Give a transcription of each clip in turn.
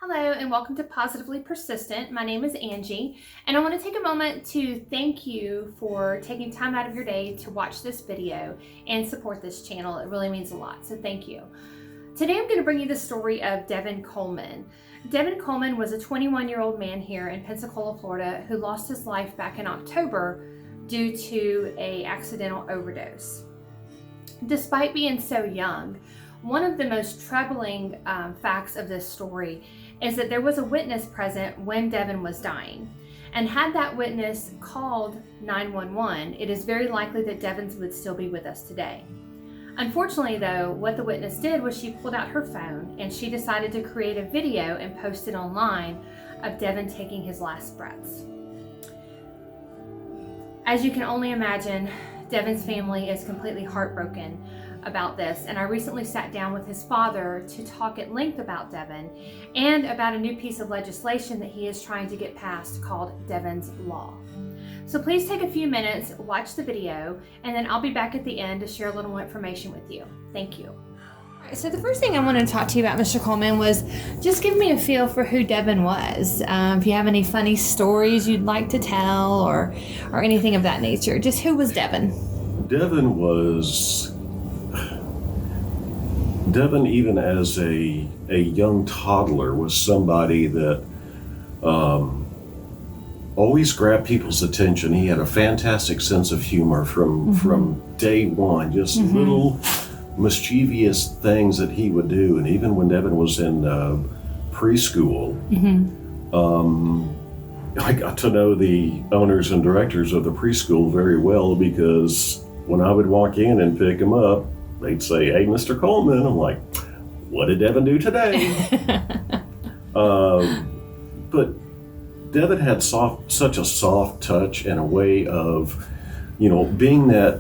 Hello and welcome to Positively Persistent. My name is Angie and I want to take a moment to thank you for taking time out of your day to watch this video and support this channel. It really means a lot, so thank you. Today I'm going to bring you the story of Devin Coleman. Devin Coleman was a 21-year-old man here in Pensacola, Florida who lost his life back in October due to an accidental overdose. Despite being so young, one of the most troubling facts of this story is that there was a witness present when Devin was dying. And had that witness called 911, it is very likely that Devin would still be with us today. Unfortunately though, what the witness did was she pulled out her phone and she decided to create a video and post it online of Devin taking his last breaths. As you can only imagine, Devin's family is completely heartbroken about this, and I recently sat down with his father to talk at length about Devin and about a new piece of legislation that he is trying to get passed called Devin's Law. So please take a few minutes, watch the video, and then I'll be back at the end to share a little more information with you. Thank you. So the first thing I wanted to talk to you about, Mr. Coleman, was just give me a feel for who Devin was. If you have any funny stories you'd like to tell or anything of that nature, just who was Devin? Devin, even as a young toddler, was somebody that always grabbed people's attention. He had a fantastic sense of humor from day one, just little mischievous things that he would do. And even when Devin was in preschool, I got to know the owners and directors of the preschool very well, because when I would walk in and pick him up, they'd say, "Hey, Mr. Coleman." I'm like, "What did Devin do today?" But Devin had such a soft touch and a way of, being that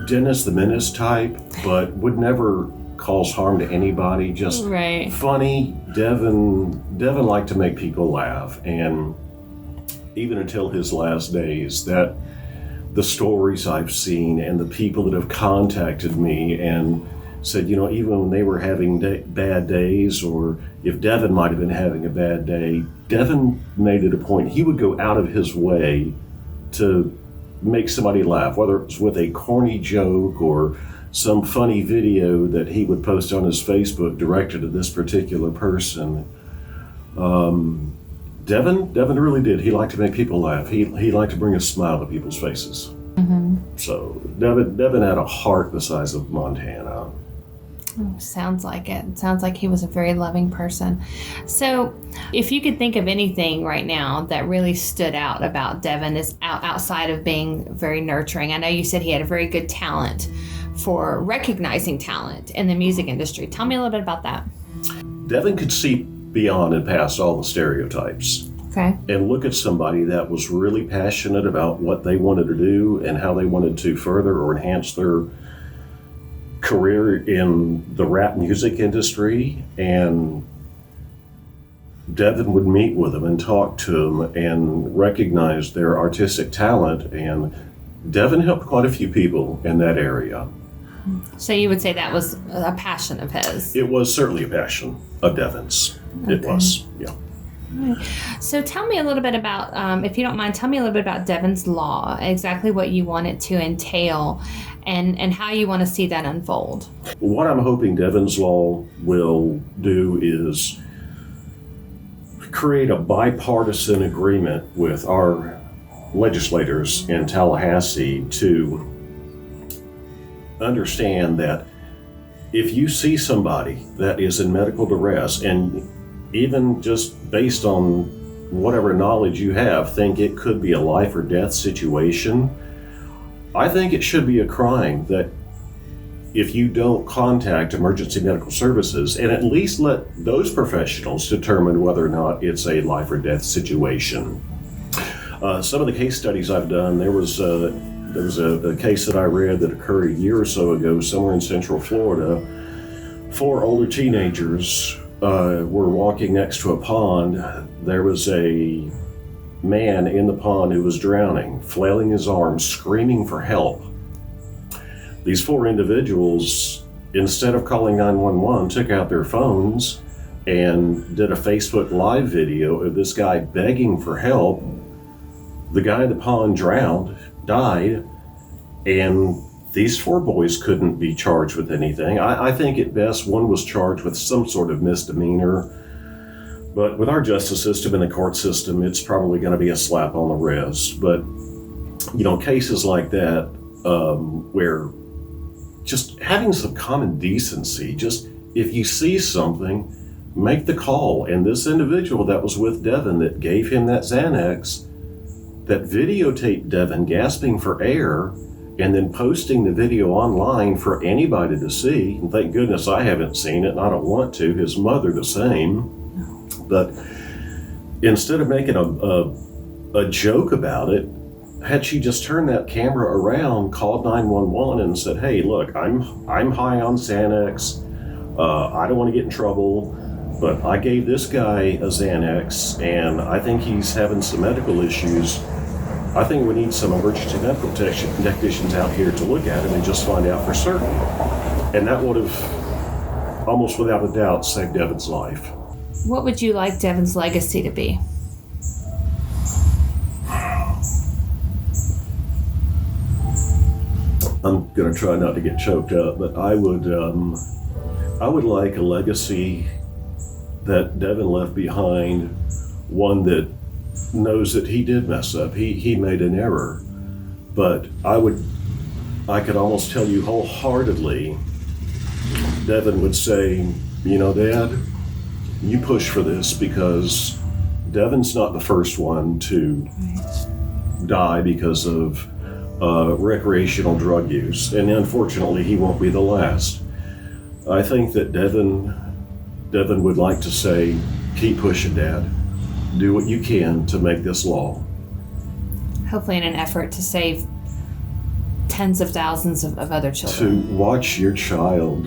Dennis the Menace type, but would never cause harm to anybody. Just funny. Devin liked to make people laugh, and even until his last days, that the stories I've seen and the people that have contacted me and said, even when they were having bad days, or if Devin might have been having a bad day, Devin made it a point. He would go out of his way to make somebody laugh, whether it was with a corny joke or some funny video that he would post on his Facebook directed at this particular person. Devin really did. He liked to make people laugh. He liked to bring a smile to people's faces. So Devin had a heart the size of Montana. Oh, sounds like it. Sounds like he was a very loving person. So if you could think of anything right now that really stood out about Devin is outside of being very nurturing. I know you said he had a very good talent for recognizing talent in the music industry. Tell me a little bit about that. Devin could see beyond and past all the stereotypes. Okay. And look at somebody that was really passionate about what they wanted to do and how they wanted to further or enhance their career in the rap music industry. And Devin would meet with them and talk to them and recognize their artistic talent. And Devin helped quite a few people in that area. So you would say that was a passion of his? It was certainly a passion of Devin's. Okay. It was, yeah. Right. So tell me a little bit about, if you don't mind, tell me a little bit about Devin's Law, exactly what you want it to entail and how you want to see that unfold. What I'm hoping Devin's Law will do is create a bipartisan agreement with our legislators in Tallahassee to understand that if you see somebody that is in medical duress, and even just based on whatever knowledge you have, think it could be a life or death situation, I think it should be a crime that if you don't contact emergency medical services and at least let those professionals determine whether or not it's a life or death situation. Some of the case studies I've done, there was a case that I read that occurred a year or so ago somewhere in Central Florida. 4 older teenagers were walking next to a pond. There was a man in the pond who was drowning, flailing his arms, screaming for help. These 4 individuals, instead of calling 911, took out their phones, and did a Facebook Live video of this guy begging for help. The guy in the pond drowned, died, and these 4 boys couldn't be charged with anything. I think at best one was charged with some sort of misdemeanor, but with our justice system and the court system, it's probably going to be a slap on the wrist. But, cases like that, where just having some common decency, just if you see something, make the call. And this individual that was with Devin that gave him that Xanax, that videotaped Devin gasping for air and then posting the video online for anybody to see. And thank goodness I haven't seen it, and I don't want to. His mother the same. But instead of making a joke about it, had she just turned that camera around, called 911 and said, "Hey, look, I'm high on Xanax. I don't want to get in trouble, but I gave this guy a Xanax and I think he's having some medical issues. I think we need some emergency medical technicians out here to look at him and just find out for certain." And that would have, almost without a doubt, saved Devin's life. What would you like Devin's legacy to be? I'm going to try not to get choked up, but I would like a legacy that Devin left behind, one that knows that he did mess up. He made an error, but I could almost tell you wholeheartedly, Devin would say, "Dad, you push for this," because Devin's not the first one to die because of recreational drug use, and unfortunately he won't be the last. I think that Devin would like to say, "Keep pushing, Dad. Do what you can to make this law." Hopefully in an effort to save tens of thousands of other children. To watch your child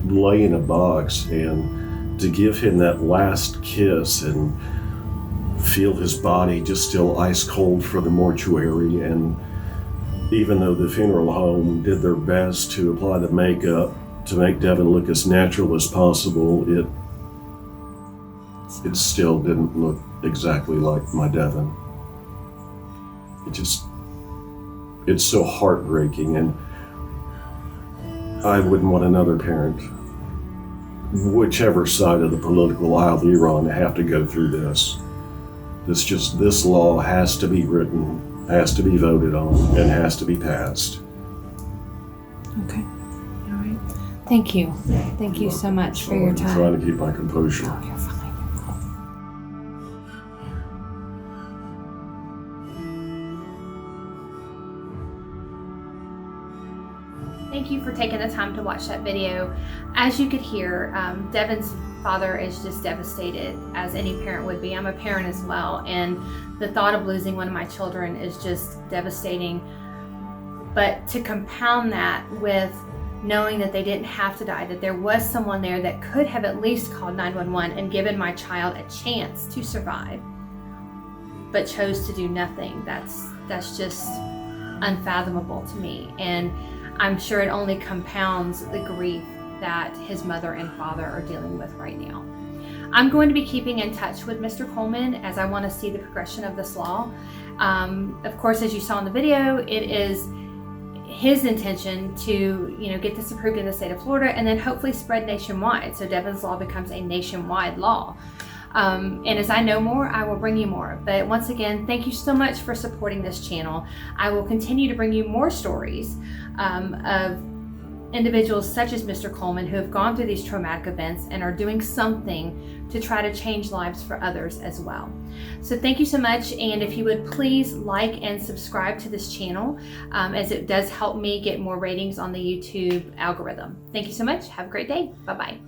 lay in a box and to give him that last kiss and feel his body just still ice cold for the mortuary, and even though the funeral home did their best to apply the makeup to make Devin look as natural as possible, it still didn't look exactly like my Devin. It's so heartbreaking, and I wouldn't want another parent, whichever side of the political aisle you're on, to have to go through this. This law has to be written, has to be voted on, and has to be passed. Okay. All right. Thank you. Thank you so much for your time. I'm trying to keep my composure. Oh, you're fine. Thank you for taking the time to watch that video. As you could hear, Devin's father is just devastated, as any parent would be. I'm a parent as well, and the thought of losing one of my children is just devastating. But to compound that with knowing that they didn't have to die, that there was someone there that could have at least called 911 and given my child a chance to survive, but chose to do nothing, that's just unfathomable to me. And I'm sure it only compounds the grief that his mother and father are dealing with right now. I'm going to be keeping in touch with Mr. Coleman as I want to see the progression of this law. Of course, as you saw in the video, it is his intention to, get this approved in the state of Florida and then hopefully spread nationwide. So Devin's law becomes a nationwide law. And as I know more, I will bring you more. But once again, thank you so much for supporting this channel. I will continue to bring you more stories of individuals such as Mr. Coleman who have gone through these traumatic events and are doing something to try to change lives for others as well. So thank you so much, and if you would please like and subscribe to this channel, as it does help me get more ratings on the YouTube algorithm. Thank you so much. Have a great day. Bye-bye.